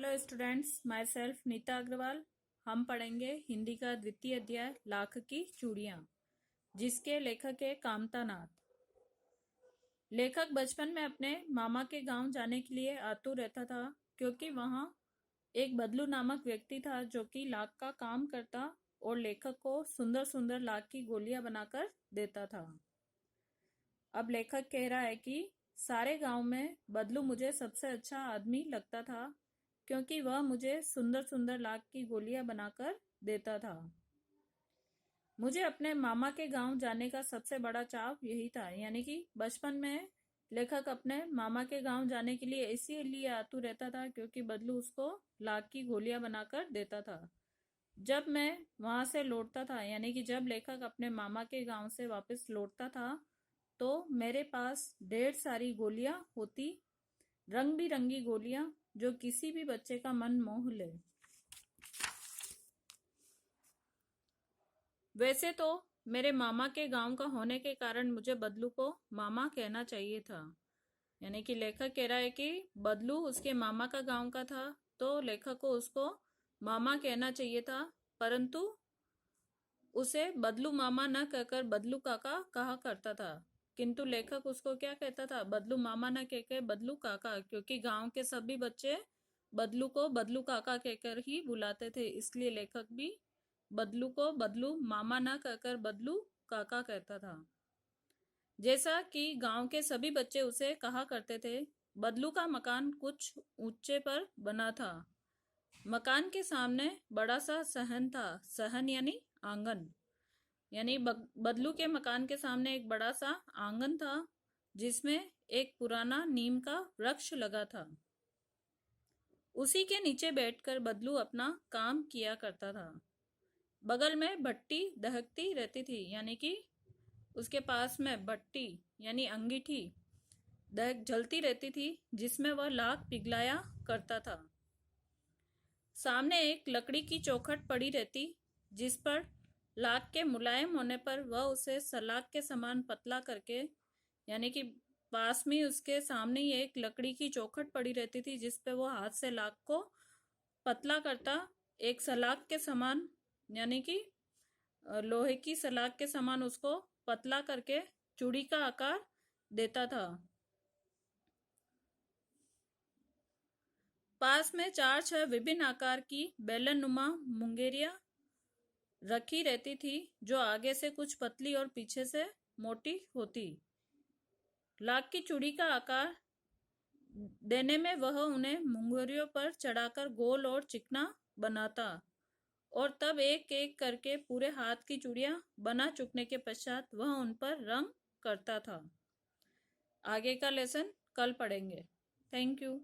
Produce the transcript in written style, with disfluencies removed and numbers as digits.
Hello students, myself Neeta Agarwal. हम पढ़ेंगे हिंदी का द्वितीय अध्याय लाख की चूड़ियाँ, जिसके लेखक है कामता नाथ। लेखक बचपन में अपने मामा के गांव जाने के लिए आतुर रहता था, क्योंकि वहां एक बदलू नामक व्यक्ति था जो कि लाख का काम करता और लेखक को सुंदर सुंदर लाख की गोलियां बनाकर देता था। अब लेखक कह रहा है कि सारे गांव में बदलू मुझे सबसे अच्छा आदमी लगता था, क्योंकि वह मुझे सुंदर सुंदर लाख की गोलियां बनाकर देता था। मुझे अपने मामा के गांव जाने का सबसे बड़ा चाव यही था। यानी कि बचपन में लेखक अपने मामा के गांव जाने के लिए इसीलिए आतुर रहता था क्योंकि बदलू उसको लाख की गोलियां बनाकर देता था। जब मैं वहां से लौटता था, यानी कि जब लेखक अपने मामा के गांव से वापस लौटता था, तो मेरे पास ढेर सारी गोलियां होती, रंग बिरंगी गोलियां जो किसी भी बच्चे का मन मोह ले। वैसे तो मेरे मामा के गांव का होने के कारण मुझे बदलू को मामा कहना चाहिए था। यानी कि लेखक कह रहा है कि बदलू उसके मामा का गांव का था, तो लेखक को उसको मामा कहना चाहिए था, परंतु उसे बदलू मामा न कहकर बदलू काका कहा करता था। किंतु लेखक उसको क्या कहता था? बदलू मामा न कहकर बदलू काका, क्योंकि गांव के सभी बच्चे बदलू को बदलू काका कहकर ही बुलाते थे, इसलिए लेखक भी बदलू को बदलू मामा न कहकर बदलू काका कहता था। जैसा कि गांव के सभी बच्चे उसे कहा करते थे, बदलू का मकान कुछ ऊंचे पर बना था। मकान के सामने बड़ा सा सहन था। सहन यानी आंगन। यानी बदलू के मकान के सामने एक बड़ा सा आंगन था, जिसमें एक पुराना नीम का वृक्ष लगा था। उसी के नीचे बैठकर बदलू अपना काम किया करता था। बगल में भट्टी दहकती रहती थी, यानी कि उसके पास में भट्टी यानी अंगीठी दहक जलती रहती थी, जिसमें वह लाख पिघलाया करता था। सामने एक लकड़ी की चौखट पड़ी रहती, जिस पर लाख के मुलायम होने पर वह उसे सलाख के समान पतला करके, यानी कि पास में उसके सामने ही एक लकड़ी की चौखट पड़ी रहती थी, जिस पे वो हाथ से लाख को पतला करता, एक सलाख के समान, यानी कि लोहे की सलाख के समान उसको पतला करके चूड़ी का आकार देता था। पास में 4-6 विभिन्न आकार की बेलनुमा मुंगेरियां रखी रहती थी, जो आगे से कुछ पतली और पीछे से मोटी होती। लाख की चूड़ी का आकार देने में वह उन्हें मुंगेरियों पर चढ़ाकर गोल और चिकना बनाता, और तब एक एक करके पूरे हाथ की चूड़ियां बना चुकने के पश्चात वह उन पर रंग करता था। आगे का लेसन कल पढ़ेंगे। Thank you.